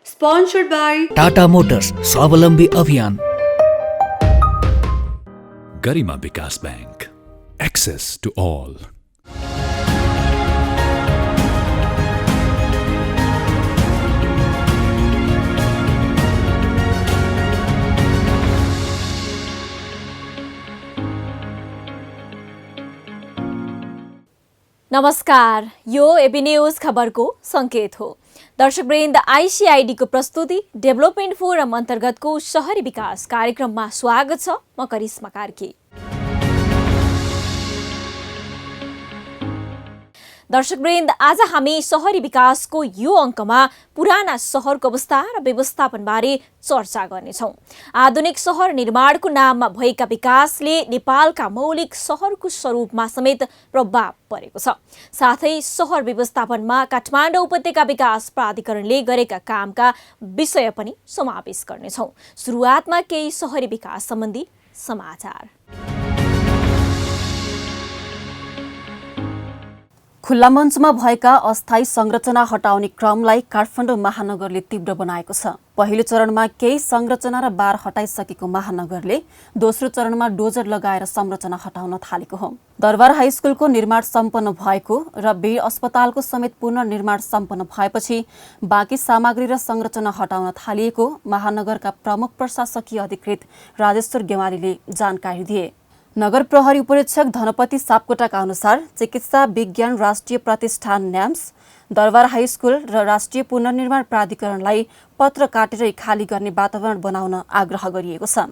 Sponsored by Tata Motors स्वावलंबी अभियान, Garima Vikas Bank. Access to all. नमस्कार, यो एबी न्यूज खबरको संकेत हो। दर्शकवृन्द, आइसिआइडीको प्रस्तुति डेभलपमेन्ट फोरम अन्तर्गतको शहरी विकास कार्यक्रममा स्वागत छ। म करिश्मा कार्की। दर्शकवृन्द, आज हामी शहरी विकासको यो अङ्कमा पुराना सहरको अवस्था र व्यवस्थापनबारे चर्चा गर्नेछौँ। आधुनिक सहर निर्माणको नाममा भएका विकासले नेपालका मौलिक सहरको स्वरूपमा समेत प्रभाव परेको छ। साथै सहर व्यवस्थापनमा काठमाडौँ उपत्यका विकास प्राधिकरणले गरेका कामका विषय पनि समावेश गर्नेछौँ। सुरुवातमा केही शहरी विकास सम्बन्धी समाचार। खुल्ला मञ्चमा भएका अस्थायी संरचना हटाउने क्रमलाई काठमाडौँ महानगरले तीव्र बनाएको छ। पहिलो चरणमा केही संरचना र बार हटाइसकेको महानगरले दोस्रो चरणमा डोजर लगाएर संरचना हटाउन थालेको हो। दरबार हाईस्कुलको निर्माण सम्पन्न भएको र वीर अस्पतालको समेत पुनर्निर्माण सम्पन्न भएपछि बाँकी सामग्री र संरचना हटाउन थालिएको महानगरका प्रमुख प्रशासकीय अधिकृत राजेश्वर गेवालीले जानकारी दिए। नगर प्रहरी उपरीक्षक धनपति सापकोटाका अनुसार चिकित्सा विज्ञान राष्ट्रिय प्रतिष्ठान न्याम्स, दरबार हाईस्कुल र राष्ट्रिय पुनर्निर्माण प्राधिकरणलाई पत्र काटेरै खाली गर्ने वातावरण बनाउन आग्रह गरिएको छ।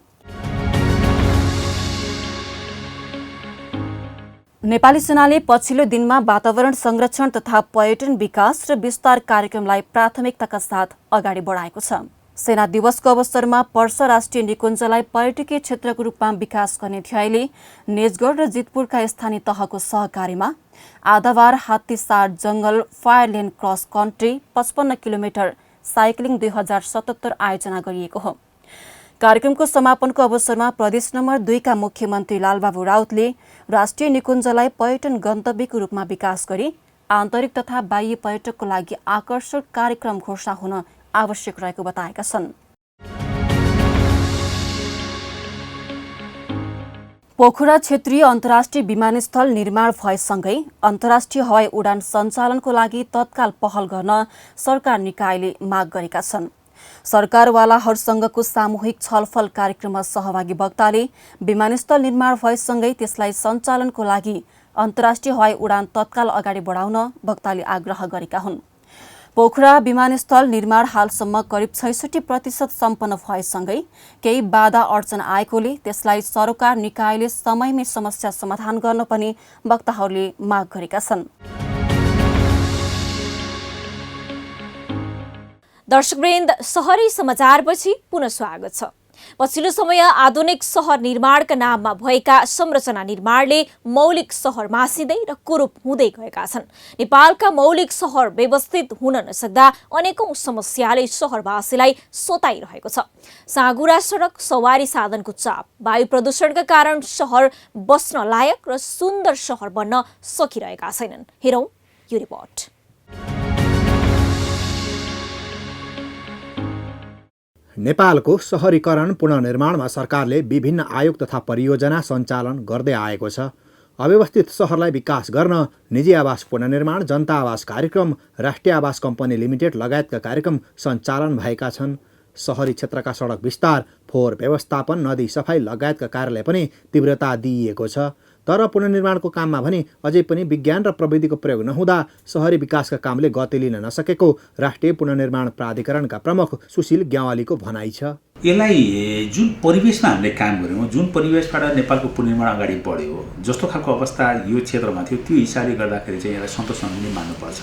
नेपाली सेनाले पछिल्लो दिनमा वातावरण संरक्षण तथा पर्यटन विकास र विस्तार कार्यक्रमलाई प्राथमिकताका साथ अगाडि बढाएको छ। सेना दिवसको अवसरमा पर्सा राष्ट्रिय निकुञ्जलाई पर्यटकीय क्षेत्रको रूपमा विकास गर्ने ध्यायले नेजगढ र जितपुरका स्थानीय तहको सहकारीमा आधाबार हात्तीसार जंगल fire lane cross country 55 kilometre cycling 2077 आयोजना गरिएको हो। कार्यक्रमको समापनको अवसरमा प्रदेश नम्बर 2 का मुख्यमन्त्री लालबाबु राउतले राष्ट्रिय निकुञ्जलाई पर्यटन गन्तव्यको रूपमा विकास गरी आन्तरिक तथा बाह्य पर्यटकको लागि आकर्षक कार्यक्रम घोषणा हुन आवश्यक रहेको बताएका छन्। पोखरा क्षेत्रीय अन्तर्राष्ट्रिय विमानस्थल निर्माण भएसँगै अन्तर्राष्ट्रिय हवाई उडान सञ्चालनको लागि तत्काल पहल गर्न सरकार निकायले माग गरेका छन्। सरकारवालाहरूसँगको सामूहिक छलफल कार्यक्रममा सहभागी वक्ताले विमानस्थल निर्माण भएसँगै त्यसलाई सञ्चालनको लागि अन्तर्राष्ट्रिय हवाई उडान तत्काल अगाडि बढाउन वक्ताले आग्रह गरेका हुन्। पोखरा विमानस्थल निर्माण हालसम्म करिब 66% सम्पन्न भएसँगै केही बाधा अड्चन आएकोले त्यसलाई सरकार निकायले समयमै समस्या समाधान गर्न पनि वक्ताहरूले माग गरेका छन्। दर्शकवृन्द, शहरी समाचारपछि पुनः स्वागत छ। पछिल्लो समय आधुनिक सहर निर्माणका नाममा भएका संरचना निर्माणले मौलिक सहर मासिँदै र कुरूप हुँदै गएका छन्। नेपालका मौलिक सहर व्यवस्थित हुन नसक्दा अनेकौं समस्याले सहरवासीलाई सताइरहेको छ। साँघुरा सडक, सवारी साधनको चाप, वायु प्रदूषणका कारण सहर बस्न लायक र सुन्दर सहर बन्न सकिरहेका छैनन्। हेरौं यो रिपोर्ट। नेपालको शहरीकरण पुनर्निर्माणमा सरकारले विभिन्न आयोग तथा परियोजना सञ्चालन गर्दै आएको छ। अव्यवस्थित सहरलाई विकास गर्न निजी आवास पुनर्निर्माण, जनता आवास कार्यक्रम, राष्ट्रिय आवास कम्पनी लिमिटेड लगायतका कार्यक्रम सञ्चालन भएका छन्। शहरी क्षेत्रका सडक विस्तार, फोहोर व्यवस्थापन, नदी सफाई लगायतका कार्यलाई पनि तीव्रता दिइएको छ। तर पुनर्निर्माणको काममा भने अझै पनि विज्ञान र प्रविधिको प्रयोग नहुँदा शहरी विकासका कामले गति लिन नसकेको राष्ट्रिय पुनर्निर्माण प्राधिकरणका प्रमुख सुशील ग्यावालीको भनाइ छ। यसलाई जुन परिवेशमा हामीले काम गऱ्यौँ, जुन परिवेशबाट नेपालको पुनर्निर्माण अगाडि बढ्यो, जस्तो खालको अवस्था यो क्षेत्रमा थियो, त्यो हिसाबले गर्दाखेरि चाहिँ यसलाई सन्तोषजनक नै मान्नुपर्छ।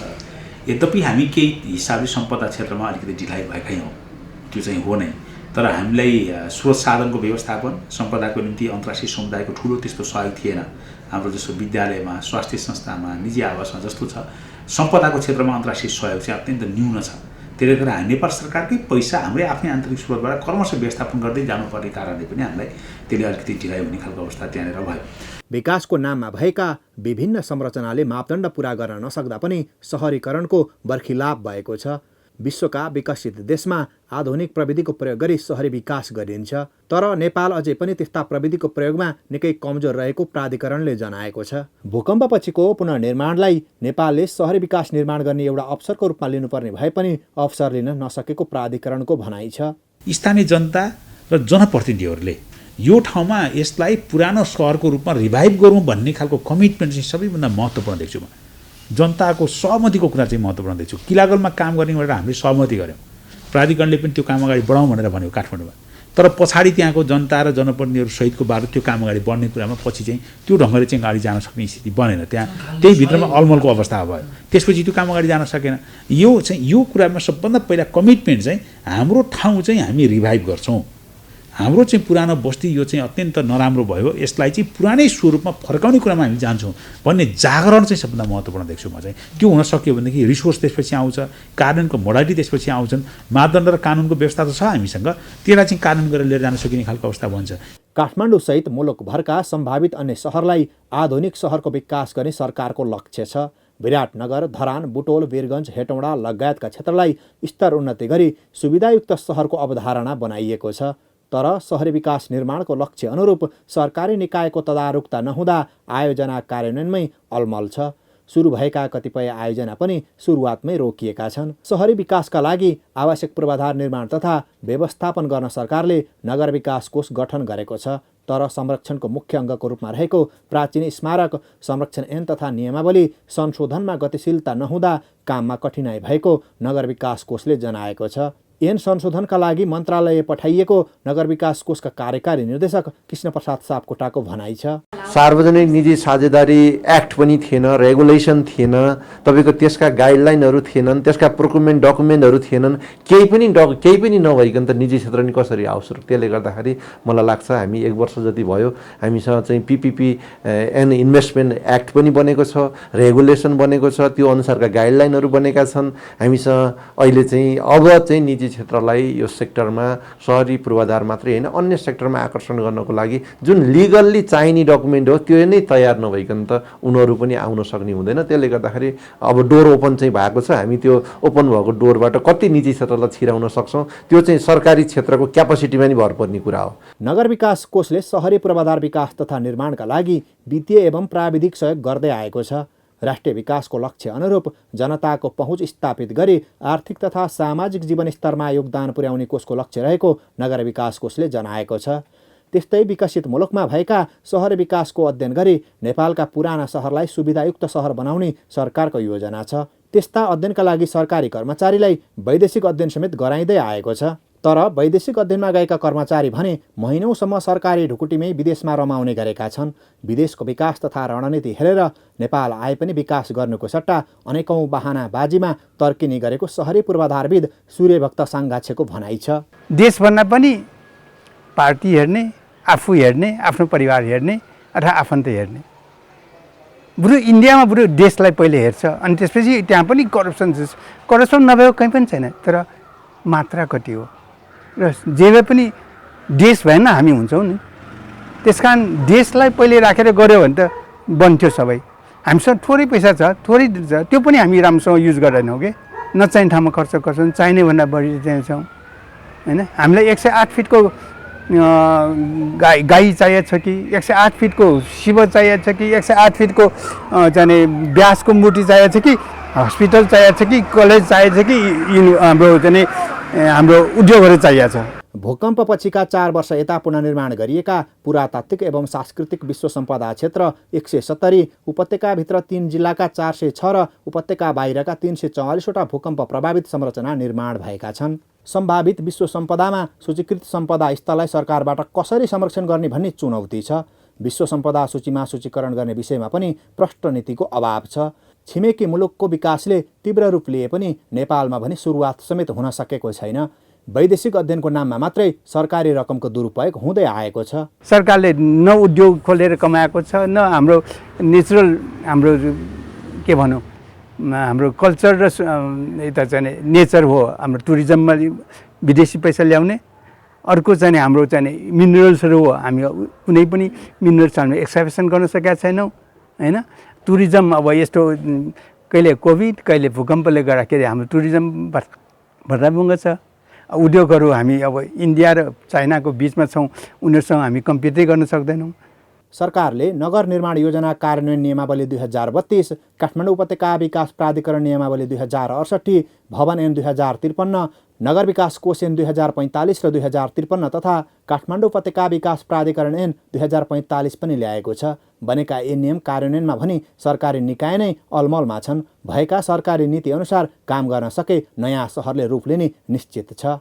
यद्यपि हामी केही हिसाबले सम्पदा क्षेत्रमा अलिकति ढिलाइ भएकै हौँ, त्यो चाहिँ हो नै। तर हामीलाई स्रोत साधनको व्यवस्थापन, सम्पदाको निम्ति अन्तर्राष्ट्रिय समुदायको ठुलो त्यस्तो सहयोग थिएन। हाम्रो जस्तो विद्यालयमा, स्वास्थ्य संस्थामा, निजी आवासमा जस्तो छ, सम्पदाको क्षेत्रमा अन्तर्राष्ट्रिय सहयोग चाहिँ अत्यन्त न्यून छ। त्यसले गर्दा नेपाल सरकारकै पैसा हाम्रै आफ्नै आन्तरिक स्रोतबाट क्रमशः व्यवस्थापन गर्दै जानुपर्ने कारणले पनि हामीलाई त्यसले अलिकति ढिलाइ हुने खालको अवस्था त्यहाँनिर भयो। विकासको नाममा भएका विभिन्न संरचनाले मापदण्ड पूरा गर्न नसक्दा पनि सहरीकरणको बर्खिलाप भएको छ। विश्वका विकसित देशमा आधुनिक प्रविधिको प्रयोग गरी सहरी विकास गरिन्छ, तर नेपाल अझै पनि त्यस्ता प्रविधिको प्रयोगमा निकै कमजोर रहेको प्राधिकरणले जनाएको छ। भूकम्पपछिको पुनर्निर्माणलाई नेपालले सहरी विकास निर्माण गर्ने एउटा अवसरको रूपमा लिनुपर्ने भए पनि अवसर लिन नसकेको प्राधिकरणको भनाइ छ। स्थानीय जनता र जनप्रतिनिधिहरूले यो ठाउँमा यसलाई पुरानो सहरको रूपमा रिभाइभ गरौँ भन्ने खालको कमिटमेन्ट चाहिँ सबैभन्दा महत्त्वपूर्ण देख्छु म। जनताको सहमतिको कुरा चाहिँ महत्त्वपूर्ण देख्छु। किलागलमा काम गर्ने भनेर हामीले सहमति गऱ्यौँ, प्राधिकरणले पनि त्यो काम अगाडि बढाउँ भनेर भन्यो काठमाडौँमा, तर पछाडि त्यहाँको जनता र जनप्रतिनिधिहरू सहितको बारेमा त्यो काम अगाडि बढ्ने कुरामा पछि चाहिँ त्यो ढङ्गले चाहिँ अगाडि जान सक्ने स्थिति बनेन। त्यहाँ त्यही भित्रमा अलमलको अवस्था भयो, त्यसपछि त्यो काम अगाडि जान सकेन। यो कुरामा सबभन्दा पहिला कमिटमेन्ट चाहिँ हाम्रो ठाउँ चाहिँ हामी रिभाइभ गर्छौँ, हाम्रो चाहिँ पुरानो बस्ती यो चाहिँ अत्यन्त नराम्रो भयो, यसलाई चाहिँ पुरानै स्वरूपमा फर्काउने कुरामा हामी जान्छौँ भन्ने जागरण चाहिँ सबभन्दा महत्त्वपूर्ण देख्छु म चाहिँ। त्यो हुन सक्यो भनेदेखि रिसोर्स त्यसपछि आउँछ, कानुनको मोडालिटी त्यसपछि आउँछन्, मापदण्ड र कानुनको व्यवस्था त छ हामीसँग, त्यसलाई चाहिँ कानुन गरेर लिएर जान सकिने खालको अवस्था बन्छ। काठमाडौँसहित मुलुकभरका सम्भावित अन्य सहरलाई आधुनिक सहरको विकास गर्ने सरकारको लक्ष्य छ। विराटनगर, धरान, बुटोल, वीरगञ्ज, हेटौँडा लगायतका क्षेत्रलाई स्तर उन्नति गरी सुविधायुक्त सहरको अवधारणा बनाइएको छ। तर सहरी विकास निर्माणको लक्ष्य अनुरूप सरकारी निकायको तदारुकता नहुँदा आयोजना कार्यान्वयनमै अलमल छ। सुरु भएका कतिपय आयोजना पनि सुरुवातमै रोकिएका छन्। सहरी विकासका लागि आवश्यक पूर्वाधार निर्माण तथा व्यवस्थापन गर्न सरकारले नगर विकास कोष गठन गरेको छ, तर संरक्षणको मुख्य अङ्गको रूपमा रहेको प्राचीन स्मारक संरक्षण ऐन तथा नियमावली संशोधनमा गतिशीलता नहुँदा काममा कठिनाइ भएको नगर विकास कोषले जनाएको छ। ऐन संशोधनका लागि मन्त्रालय पठाइएको नगर विकास कोषका कार्यकारी निर्देशक कृष्णप्रसाद सापकोटाको भनाइ छ। सार्वजनिक निजी साझेदारी एक्ट पनि थिएन, रेगुलेसन थिएन, तपाईँको त्यसका गाइडलाइनहरू थिएनन्, त्यसका प्रोक्युरमेन्ट डकुमेन्टहरू थिएनन्, केही पनि नभइकन त निजी क्षेत्र नि कसरी आओस् र। त्यसले गर्दाखेरि मलाई लाग्छ हामी 1 वर्ष जति भयो हामीसँग चाहिँ PPP एन्ड इन्भेस्टमेन्ट एक्ट पनि बनेको छ, रेगुलेसन बनेको छ, त्यो अनुसारका गाइडलाइनहरू बनेका छन्। हामीसँग अहिले चाहिँ अब चाहिँ निजी क्षेत्रलाई यो सेक्टरमा सहरी पूर्वाधार मात्रै होइन अन्य सेक्टरमा आकर्षण गर्नको लागि जुन लिगल्ली चाहिने डकुमेन्ट हो त्यो नै तयार नभइकन त उनीहरू पनि आउन सक्ने हुँदैन। त्यसले गर्दाखेरि अब डोर ओपन चाहिँ भएको छ, हामी त्यो ओपन भएको डोरबाट कति निजी क्षेत्रलाई छिराउन सक्छौँ त्यो चाहिँ सरकारी क्षेत्रको क्यापासिटीमा नि भर पर्ने कुरा हो। नगर विकास कोषले सहरी पूर्वाधार विकास तथा निर्माणका लागि वित्तीय एवं प्राविधिक सहयोग गर्दै आएको छ। राष्ट्रिय विकासको लक्ष्य अनुरूप जनताको पहुँच स्थापित गरी आर्थिक तथा सामाजिक जीवन स्तरमा योगदान पुर्याउने कोषको लक्ष्य रहेको नगर विकास कोषले जनाएको छ। त्यस्तै विकसित मुलुकमा भएका सहर विकासको अध्ययन गरी नेपालका पुराना सहरलाई सुविधायुक्त सहर बनाउने सरकारको योजना छ। त्यस्ता अध्ययनका लागि सरकारी कर्मचारीलाई वैदेशिक अध्ययन समेत गराइँदै आएको छ। तर वैदेशिक अध्ययनमा गएका कर्मचारी भने महिनौसम्म सरकारी ढुकुटीमै विदेशमा रमाउने गरेका छन्। विदेशको विकास तथा रणनीति हेरेर नेपाल आए पनि विकास गर्नुको सट्टा अनेकौं बहानाबाजीमा तर्किने गरेको सहरी पूर्वाधारविद सूर्यभक्त साङ्गाछेको भनाइ छ। देशभन्दा पनि पार्टी हेर्ने, आफू हेर्ने, आफ्नो परिवार हेर्ने अथवा आफन्त हेर्ने, बरु इन्डियामा बरु देशलाई पहिले हेर्छ अनि त्यसपछि त्यहाँ पनि करप्सन नभएको कहीँ पनि छैन, तर मात्रा कति हो र जे भए पनि देश भएन हामी हुन्छौँ नि। त्यस कारण देशलाई पहिले राखेर गऱ्यो भने त बन्थ्यो सबै। हामीसँग थोरै पैसा छ, थोरै छ, त्यो पनि हामी राम्रोसँग युज गर्दैनौँ कि नचाहिने ठाउँमा खर्च गर्छौँ, चाहिने भन्दा बढी चाहिन्छौँ होइन। हामीलाई 108 फिटको गाई चाहिएको छ कि 108 फिटको शिव चाहिएको छ कि 108 फिटको चाहिँ व्यासको मूर्ति चाहिएको छ कि हस्पिटल चाहिएको छ कि कलेज चाहिएको छ कि हाम्रो चाहिँ हाम्रो उद्योगहरू चाहिएको छ। भूकम्पपछिका 4 वर्ष यता पुनर्निर्माण गरिएका पुरातात्विक एवं सांस्कृतिक विश्व सम्पदा क्षेत्र 170, उपत्यकाभित्र 3 जिल्लाका 406 र उपत्यका बाहिरका 344वटा भूकम्प प्रभावित संरचना निर्माण भएका छन्। सम्भावित विश्व सम्पदामा सूचीकृत सम्पदा स्थललाई सरकारबाट कसरी संरक्षण गर्ने भन्ने चुनौती छ। विश्व सम्पदा सूचीमा सूचीकरण गर्ने विषयमा पनि प्रष्ट नीतिको अभाव छ। छिमेकी मुलुकको विकासले तीव्र रूप लिए पनि नेपालमा भने सुरुवात समेत हुन सकेको छैन। वैदेशिक अध्ययनको नाममा मात्रै सरकारी रकमको दुरुपयोग हुँदै आएको छ। सरकारले न उद्योग खोलेर कमाएको छ, न हाम्रो नेचुरल हाम्रो के भनौँ हाम्रो कल्चर र यता चाहिँ नेचर हो हाम्रो टुरिज्ममा विदेशी पैसा ल्याउने अर्को चाहिँ हाम्रो चाहिँ मिनरल्सहरू हो, हामी कुनै पनि मिनरल्स हामी एक्सट्राक्सन गर्न सकेका छैनौँ होइन। टुरिज्म अब यस्तो कहिले कोभिड कहिले भूकम्पले गर्दाखेरि हाम्रो टुरिज्म भत्ताभङ्ग छ। उद्योगहरू हामी अब इन्डिया र चाइनाको बिचमा छौँ, उनीहरूसँग हामी कम्पिटै गर्न सक्दैनौँ। सरकारले नगर निर्माण योजना कार्यान्वयन नियमावली 2032, काठमाडौँ उपत्यका विकास प्राधिकरण नियमावली 2068, भवन ऐन 2053, नगर विकास कोष ऐन 2045 र 2053 तथा काठमाडौँ उपत्यका विकास प्राधिकरण ऐन 2045 पनि ल्याएको छ। बनेका यी नियम कार्यान्वयनमा भने सरकारी निकाय नै अलमलमा छन्। भएका सरकारी नीति अनुसार काम गर्न सके नयाँ सहरले रूप लिने निश्चित छ।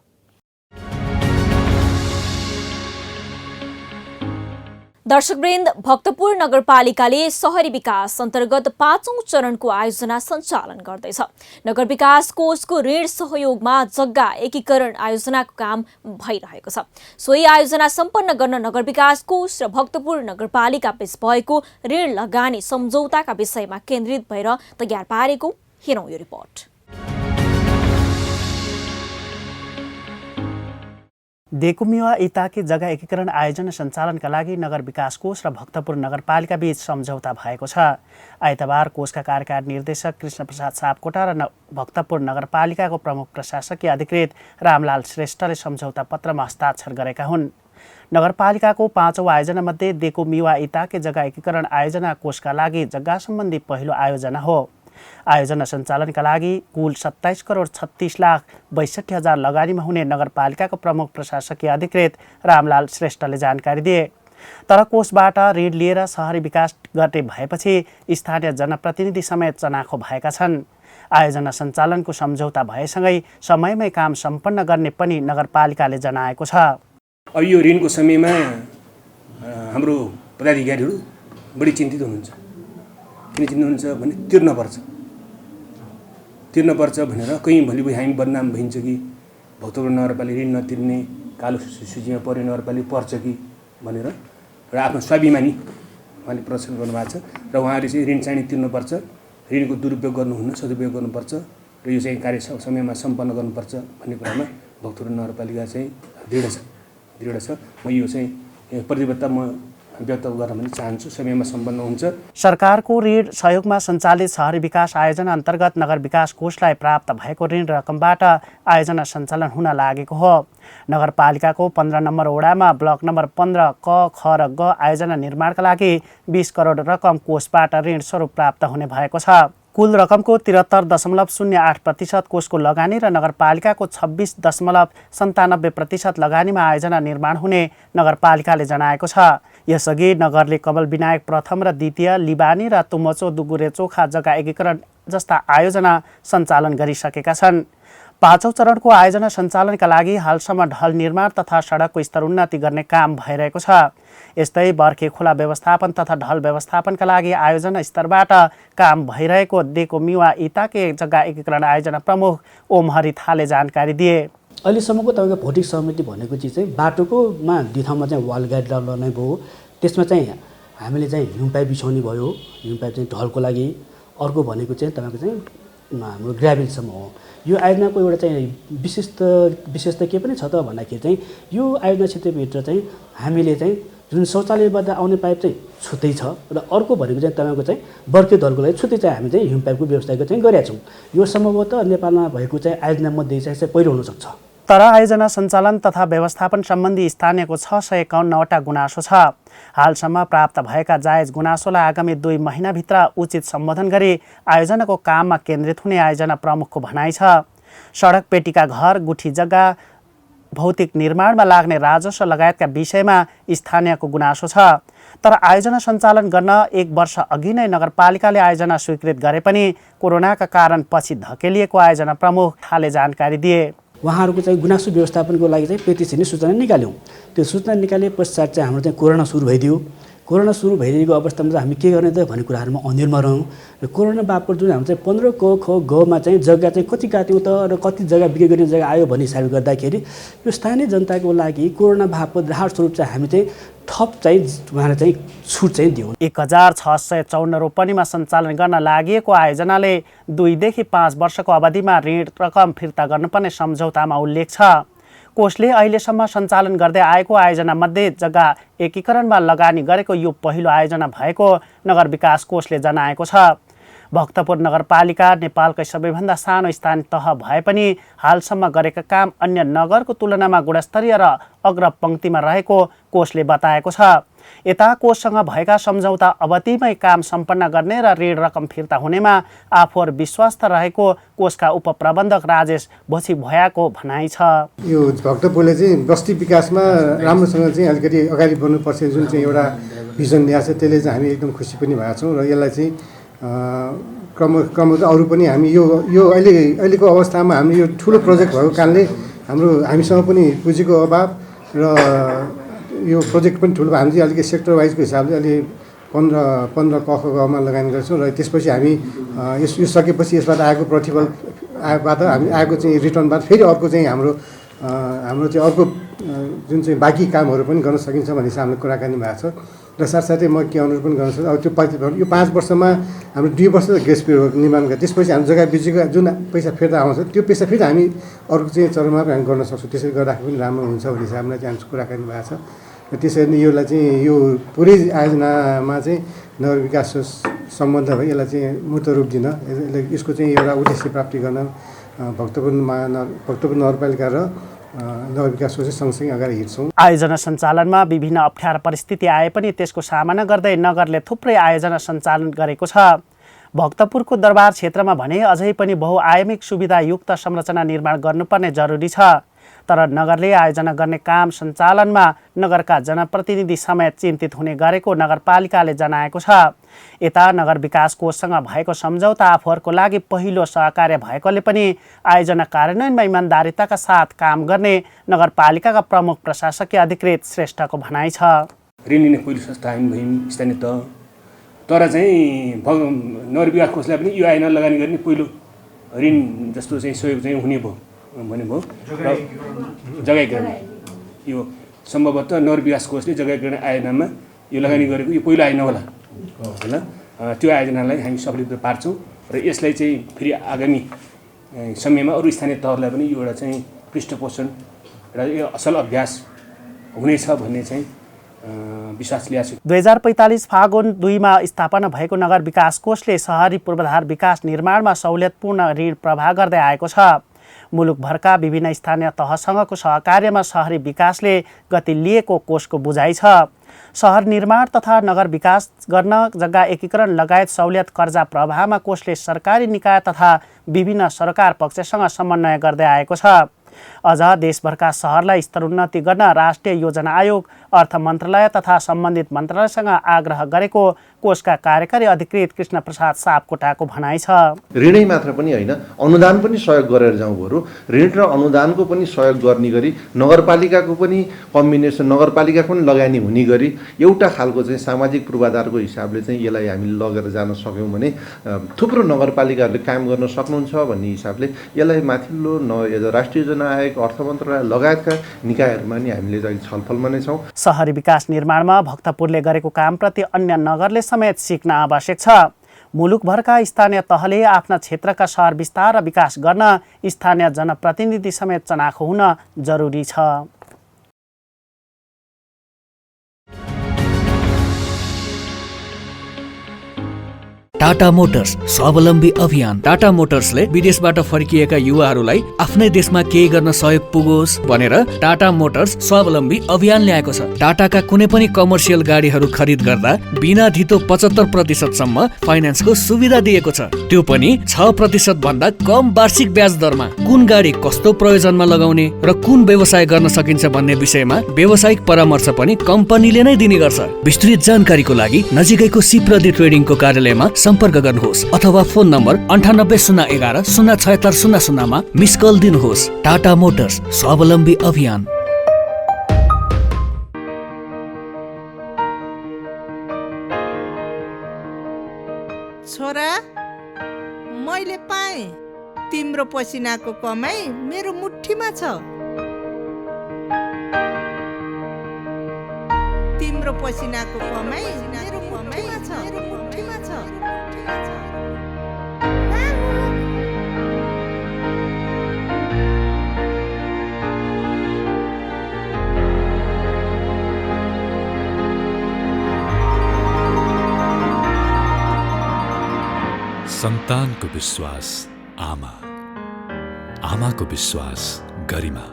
दर्शकवृन्द, भक्तपुर नगरपालिकाले शहरी विकास अन्तर्गत 5औं चरणको आयोजना सञ्चालन गर्दैछ। नगर विकास कोषको ऋण सहयोगमा जग्गा एकीकरण आयोजनाको काम भइरहेको छ। सोही आयोजना सम्पन्न गर्न नगर विकास कोष र भक्तपुर नगरपालिका बीच भएको ऋण लगानी सम्झौताका विषयमा केन्द्रित भएर तयार पारेको हेरौँ यो रिपोर्ट। देकुमिवा इताके जग्गा एकीकरण आयोजना सञ्चालनका लागि नगर विकास कोष र भक्तपुर नगरपालिका बीच सम्झौता भएको छ। आइतबार कोषका कार्यकारी निर्देशक कृष्णप्रसाद सापकोटा र भक्तपुर नगरपालिकाको प्रमुख प्रशासकीय अधिकृत रामलाल श्रेष्ठले सम्झौता पत्रमा हस्ताक्षर गरेका हुन्। नगरपालिकाको 5औं आयोजनामध्ये देकुमिवा इताके जग्गा एकीकरण आयोजना कोषका लागि जग्गा सम्बन्धी पहिलो आयोजना हो। आयोजना सञ्चालनका लागि कुल 27 करोड 36 लाख 62 हजार लगानीमा हुने नगरपालिकाको प्रमुख प्रशासकीय अधिकृत रामलाल श्रेष्ठले जानकारी दिए। तर कोषबाट ऋण लिएर शहरी विकास गर्ने भएपछि स्थानीय जनप्रतिनिधि समेत चनाखो भएका छन्। आयोजना सञ्चालनको सम्झौता भएसँगै समयमै काम सम्पन्न गर्ने पनि नगरपालिकाले जनाएको छ। अब यो ऋणको समयमा हाम्रो पदाधिकारीहरू बढी चिन्तित हुनुहुन्छ। किन चिन्तित हुनुहुन्छ भने तिर्नुपर्छ भनेर कहीँ भोलि हामी बदनाम भइन्छ कि भक्तपुर नगरपालिका ऋण नतिर्ने कालो सूचीमा पर्ने नगरपालिका पर्छ कि भनेर र आफ्नो स्वाभिमानी उहाँले प्रदर्शन गर्नुभएको छ र उहाँले चाहिँ ऋण चाहिँ तिर्नुपर्छ, ऋणको दुरुपयोग गर्नुहुन्न, सदुपयोग गर्नुपर्छ र यो चाहिँ कार्य समयमा सम्पन्न गर्नुपर्छ भन्ने कुरामा भक्तपुर नगरपालिका चाहिँ दृढ छ। म यो चाहिँ प्रतिबद्धता म व्यक्त गर्न पनि चाहन्छु। समयमा सम्पन्न हुन्छ। सरकारको ऋण सहयोगमा सञ्चालित शहरी विकास आयोजना अन्तर्गत नगर विकास कोषलाई प्राप्त भएको ऋण रकमबाट आयोजना सञ्चालन हुन लागेको हो। नगरपालिकाको 15 नम्बर वडामा ब्लक नम्बर 15 क, ख र ग आयोजना निर्माणका लागि 20 करोड रकम कोषबाट ऋण स्वरूप प्राप्त हुने भएको छ। कुल रकमको 73.08% कोषको लगानी र नगरपालिकाको 26.97% लगानीमा आयोजना निर्माण हुने नगरपालिकाले जनाएको छ। यसअघि नगरले कमल विनायक प्रथम र द्वितीय, लिबानी र तुमचो दुगुरे चोखा जग्गा एकीकरण जस्ता आयोजना सञ्चालन गरिसकेका छन्। 5औं चरणको आयोजना सञ्चालनका लागि हालसम्म ढल निर्माण तथा सडकको स्तरोन्नति गर्ने काम भइरहेको छ। यस्तै बर्खे खोला व्यवस्थापन तथा ढल व्यवस्थापनका लागि आयोजना स्तरबाट काम भइरहेको देकुमिवा इताके जग्गा एकीकरण आयोजना प्रमुख ओमहरि थाले जानकारी दिए। अहिलेसम्मको तपाईँको भौतिक सहमति भनेको चिज चाहिँ बाटोकोमा 2 ठाउँमा चाहिँ वाल गाइड लगाउने भयो। त्यसमा चाहिँ हामीले चाहिँ हिउँ पाइप बिछाउने भयो। हिउँ पाइप चाहिँ ढलको लागि। अर्को भनेको चाहिँ तपाईँको चाहिँ हाम्रो ग्राभेलसम्म हो। यो आयोजनाको एउटा चाहिँ विशेषता के पनि छ त भन्दाखेरि चाहिँ यो आयोजना क्षेत्रभित्र चाहिँ हामीले चाहिँ जुन शौचालयबाट आउने पाइप चाहिँ छुट्टै छ र अर्को भनेको चाहिँ तपाईँको चाहिँ बर्खे ढलको लागि छुट्टै चाहिँ हामी चाहिँ हिउँ पाइपको व्यवस्थाको चाहिँ गरेका छौँ। यो सम्भवतः नेपालमा भएको चाहिँ आयोजनामध्ये चाहिँ पहिलो हुनसक्छ। तर आयोजना सञ्चालन तथा व्यवस्थापन सम्बन्धी स्थानीयको 651वटा गुनासो छ। हालसम्म प्राप्त भएका जायज गुनासोलाई आगामी 2 महिनाभित्र उचित सम्बोधन गरी आयोजनाको काममा केन्द्रित हुने आयोजना प्रमुखको भनाइ छ। सडक पेटीका घर, गुठी जग्गा, भौतिक निर्माणमा लाग्ने राजस्व लगायतका विषयमा स्थानीयको गुनासो छ। तर आयोजना सञ्चालन गर्न 1 वर्ष अघि नै नगरपालिकाले आयोजना स्वीकृत गरे पनि कोरोनाका कारण पछि धकेलिएको आयोजना प्रमुख थाले जानकारी दिए। उहाँहरूको चाहिँ गुनासो व्यवस्थापनको लागि चाहिँ पेटिसन सूचना निकाल्यौँ। त्यो सूचना निकाले पश्चात चाहिँ हाम्रो चाहिँ कोरोना सुरु भइदियो। कोरोना सुरु भइरहेको अवस्थामा चाहिँ हामी के गर्ने त भन्ने कुराहरूमा अनिरमा रहौँ। र कोरोना बापत जुन हाम्रो चाहिँ 15 क, ख, गमा चाहिँ जग्गा चाहिँ कति काट्यौँ त र कति जग्गा बिक्री गर्ने जग्गा आयो भन्ने हिसाबले गर्दाखेरि यो स्थानीय जनताको लागि कोरोना बापत राहत स्वरूप चाहिँ हामी चाहिँ थप चाहिँ उहाँलाई चाहिँ छुट चाहिँ दियौँ। 1654 रोपनीमा सञ्चालन गर्न लागेको आयोजनाले 2 देखि 5 वर्षको अवधिमा ऋण रकम फिर्ता गर्नुपर्ने सम्झौतामा उल्लेख छ। कोषले अहिलेसम्म सञ्चालन गर्दै आएको आयोजनामध्ये जग्गा एकीकरणमा लगानी गरेको यो पहिलो आयोजना भएको नगर विकास कोषले जनाएको छ। भक्तपुर नगरपालिका नेपालकै सबैभन्दा सानो स्थानीय तह भए पनि हालसम्म गरेका काम अन्य नगरको तुलनामा गुणस्तरीय र अग्रपङ्क्तिमा रहेको कोषले बताएको छ। यता कोषसँग भएका सम्झौता अवधिमै काम सम्पन्न गर्ने र ऋण रकम फिर्ता हुनेमा आफूहरू विश्वस्त रहेको कोषका उपप्रबन्धक राजेश भोसी भयाको भनाइ छ। यो भक्तपुरले चाहिँ बस्ती विकासमा राम्रोसँग चाहिँ अलिकति अगाडि बढ्नुपर्छ जुन चाहिँ एउटा भिजन ल्याएको छ त्यसले चाहिँ हामी एकदम खुसी पनि भएका छौँ र यसलाई चाहिँ क्रमशः अरू पनि हामी यो अहिलेको अवस्थामा हामी यो ठुलो प्रोजेक्ट भएको कारणले हामीसँग पनि पुँजीको अभाव र यो प्रोजेक्ट पनि ठुलो हामी चाहिँ अलिकति सेक्टर वाइजको हिसाबले अलि 15 कमा लगानी गर्छौँ र त्यसपछि हामी यो सकेपछि यसबाट आएको प्रतिफलबाट हामी आएको चाहिँ रिटर्नबाट फेरि अर्को चाहिँ हाम्रो चाहिँ अर्को जुन चाहिँ बाँकी कामहरू पनि गर्न सकिन्छ भन्ने हिसाबले कुराकानी भएको छ र साथसाथै म के अनुरोध पनि गर्न सक्छु अब यो 5 वर्षमा हाम्रो 2 वर्ष ग्रेस पिरियड निर्माण गरेँ त्यसपछि हाम्रो जग्गा बिजुको जुन पैसा फिर्ता आउँछ त्यो पैसा फेरि हामी अर्को चाहिँ चरणमा पनि हामी गर्न सक्छौँ। त्यसरी गर्दाखेरि पनि राम्रो हुन्छ भन्ने हिसाबले चाहिँ हाम्रो कुराकानी भएको छ र त्यसरी नै यसलाई चाहिँ यो पुरै आयोजनामा चाहिँ नगर विकास सम्बन्ध भयो यसलाई चाहिँ मूर्त रूप दिन यसको चाहिँ एउटा उद्देश्य प्राप्ति गर्न भक्तपुर नगरपालिका र नगर विकास सँगसँगै अगाडि हिँड्छौँ। आयोजना सञ्चालनमा विभिन्न अप्ठ्यारा परिस्थिति आए पनि त्यसको सामना गर्दै नगरले थुप्रै आयोजना सञ्चालन गरेको छ। भक्तपुरको दरबार क्षेत्रमा भने अझै पनि बहुआयामिक सुविधायुक्त संरचना निर्माण गर्नुपर्ने जरुरी छ। तर नगरले आयोजना गर्ने काम सञ्चालनमा नगरका जनप्रतिनिधि समेत चिन्तित हुने गरेको नगरपालिकाले जनाएको छ। यता नगर विकास कोषसँग भएको सम्झौता आफूहरूको लागि पहिलो सहकार्य भएकोले पनि आयोजना कार्यान्वयनमा इमान्दारिताका साथ काम गर्ने नगरपालिकाका प्रमुख प्रशासकीय अधिकृत श्रेष्ठको भनाइ छ। ऋण लिने पहिलो संस्था हामी भयौँ स्थानीय तह, तर चाहिँ नगर विकास कोषलाई पनि यो आयोजना लगानी गर्ने पहिलो ऋण जस्तो चाहिँ सहयोग चाहिँ हुने भयो भने भयो र जग्गा एकीकरण यो सम्भवतः नगर विकास कोषले जग्गा एकीकरण आयोजनामा यो लगानी गरेको यो पहिलो आयोजना होला होइन। त्यो आयोजनालाई हामी सफलित पार्छौँ र यसलाई चाहिँ फेरि आगामी समयमा अरू स्थानीय तहहरूलाई पनि यो एउटा चाहिँ पृष्ठपोषण र यो असल अभ्यास हुनेछ भन्ने चाहिँ विश्वास ल्याएको छु। 2045 फागुन 2 मा स्थापना भएको नगर विकास कोषले शहरी पूर्वाधार विकास निर्माणमा सहुलियतपूर्ण ऋण प्रवाह गर्दै आएको छ। मुलुकभरका विभिन्न स्थानीय तहसँगको सहकार्यमा शहरी विकासले गति लिएको कोषको बुझाइ छ। शहर निर्माण तथा नगर विकास गर्न जग्गा एकीकरण लगायत सहुलियत कर्जा प्रवाहमा कोषले सरकारी निकाय तथा विभिन्न सरकार पक्षसँग समन्वय गर्दै आएको छ। अझ देशभरका शहरलाई स्तरोन्नति गर्न राष्ट्रिय योजना आयोग, अर्थ मन्त्रालय तथा सम्बन्धित मन्त्रालयसँग आग्रह गरेको कोषका कार्यकारी अधिकृत कृष्ण प्रसाद सापकोटाको भनाइ छ। ऋणै मात्र पनि होइन, अनुदान पनि सहयोग गरेर जाउँ बरु ऋण र अनुदानको पनि सहयोग गर्ने गरी नगरपालिकाको पनि कम्बिनेसन, नगरपालिकाको पनि लगानी हुने गरी एउटा खालको चाहिँ सामाजिक पूर्वाधारको हिसाबले चाहिँ यसलाई हामीले लगेर जान सक्यौँ भने थुप्रो नगरपालिकाहरूले काम गर्न सक्नुहुन्छ भन्ने हिसाबले यसलाई माथिल्लो राष्ट्रिय योजना आयोग, अर्थ मन्त्रालय लगायतका निकायहरूमा नि हामीले चाहिँ छलफलमा नै छौँ। शहरी विकास निर्माणमा भक्तपुरले गरेको कामप्रति अन्य नगरले समेत सिक्न आवश्यक छ। मुलुकभरका स्थानीय तहले आफ्ना क्षेत्रका शहर विस्तार र विकास गर्न स्थानीय जनप्रतिनिधि समेत चनाखो हुन जरुरी छ। टाटा मोटर्स स्वावलम्बी अभियान। टाटा मोटर्सले विदेशबाट फर्किएका युवाहरूलाई आफ्नै देशमा केही गर्न सहयोग पुगोस् भनेर टाटा मोटर्स स्वावलम्बी अभियान ल्याएको छ। टाटाका कुनै पनि कमर्सियल गाडीहरू खरिद गर्दा बिना धितो 75% सम्म फाइनेन्सको सुविधा दिएको छ, त्यो पनि 6% भन्दा कम वार्षिक ब्याज दरमा। कुन गाडी कस्तो प्रयोजनमा लगाउने र कुन व्यवसाय गर्न सकिन्छ भन्ने विषयमा व्यावसायिक परामर्श पनि कम्पनीले नै दिने गर्छ। विस्तृत जानकारीको लागि नजिकैको सिप्रदी ट्रेडिङको कार्यालयमा सम्पर्क गर्नुहोस् अथवा फोन नम्बर 9801 07600 मा मिस कल दिनुहोस्। टाटा मोटर्स स्वावलम्बी अभियान। छोरा, मैले पाएँ तिम्रो पसिनाको कमाई मेरो मुठीमा छ। तिम्रो पसिनाको कमाई मेरो मुठीमा छ, मेरो मुठीमा छ। सन्तानको विश्वास आमा, आमाको विश्वास गरिमा,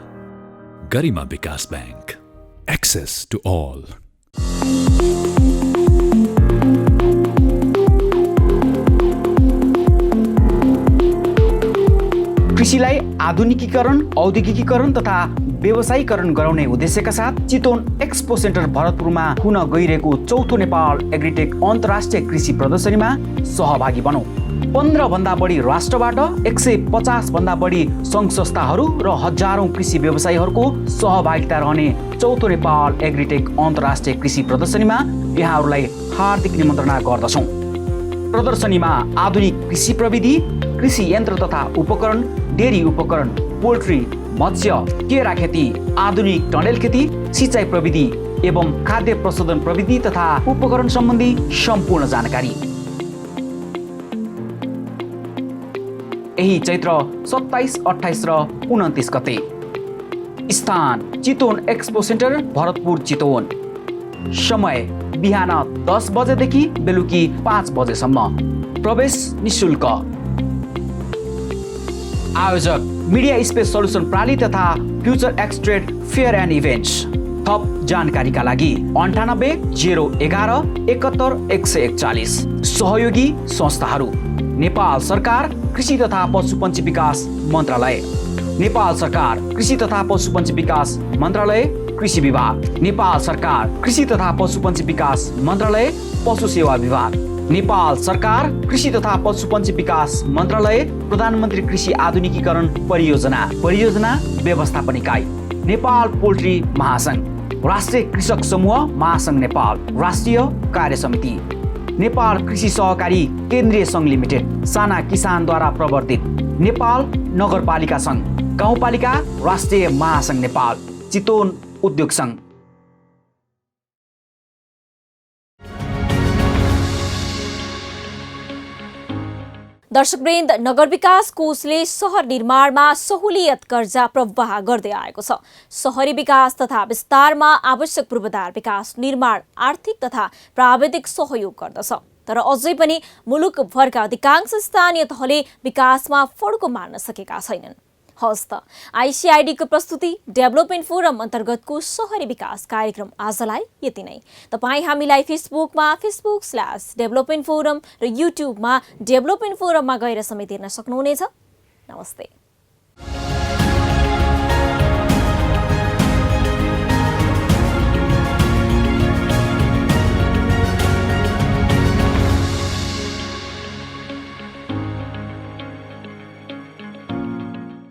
गरिमा विकास बैंक, एक्सेस टु ऑल। कृषिलाई आधुनिकीकरण, औद्योगिकीकरण तथा व्यवसायीकरण गराउने उद्देश्यका साथ चितवन एक्सपो सेन्टर भरतपुरमा हुन गइरहेको चौथो नेपाल एग्रिटेक अन्तर्राष्ट्रिय कृषि प्रदर्शनीमा सहभागी बनौँ। 15 भन्दा बढी राष्ट्रबाट 150 भन्दा बढी सङ्घ संस्थाहरू र हजारौं कृषि व्यवसायीहरूको सहभागिता रहने चौथो नेपाल एग्रिटेक अन्तर्राष्ट्रिय कृषि प्रदर्शनीमा यहाँहरूलाई हार्दिक निमन्त्रणा गर्दछौँ। प्रदर्शनीमा आधुनिक कृषि प्रविधि, कृषि यन्त्र तथा उपकरण, डेरी उपकरण, पोल्ट्री, मत्स्य, केरा खेती, आधुनिक टनेल खेती, सिँचाइ प्रविधि एवं खाद्य प्रशोधन प्रविधि तथा उपकरण सम्बन्धी सम्पूर्ण जानकारी। यही चैत्र 27, 28 र 29 गते। स्थान चितवन एक्सपो सेन्टर भरतपुर चितवन। समय बिहान 10 बजेदेखि बेलुकी 5 बजेसम्म। प्रवेश निःशुल्क। आयोजक मिडिया स्पेस सल्युसन प्राली तथा future x trade fair and events. थप जानकारीका लागि 98 011 71 141। सहयोगी संस्थाहरू: नेपाल सरकार कृषि तथा पशुपन्छी विकास मन्त्रालय, नेपाल सरकार कृषि तथा पशुपन्छी विकास मन्त्रालय कृषि विभाग, नेपाल सरकार कृषि तथा पशुपन्छी विकास मन्त्रालय पशु सेवा विभाग, नेपाल सरकार कृषि तथा पशुपन्छी विकास मन्त्रालय प्रधानमन्त्री कृषि आधुनिकीकरण परियोजना व्यवस्थापन इकाइ, नेपाल पोल्ट्री महासंघ, राष्ट्रिय कृषक समूह महासंघ नेपाल, राष्ट्रिय कार्य समिति, नेपाल कृषि सहकारी केन्द्रीय सङ्घ लिमिटेड, साना किसानद्वारा प्रवर्तित, नेपाल नगरपालिका सङ्घ, गाउँपालिका राष्ट्रिय महासंघ नेपाल, चितवन उद्योग सङ्घ। दर्शकवृन्द, नगर विकास कोषले सहर निर्माणमा सहुलियत कर्जा प्रवाह गर्दै आएको छ। सहरी विकास तथा विस्तारमा आवश्यक पूर्वाधार विकास निर्माण आर्थिक तथा प्राविधिक सहयोग गर्दछ। तर अझै पनि मुलुकभरका अधिकांश स्थानीय तहले विकासमा फड्को मार्न सकेका छैनन्। हस्त आइसिआइडीको प्रस्तुति डेभलपमेन्ट फोरम अन्तर्गतको सहरी विकास कार्यक्रम आजलाई यति नै। तपाईँ हामीलाई फेसबुकमा facebook/डेभलपमेन्ट फोरम र युट्युबमा डेभलपमेन्ट फोरममा गएर समेत हेर्न सक्नुहुनेछ। नमस्ते।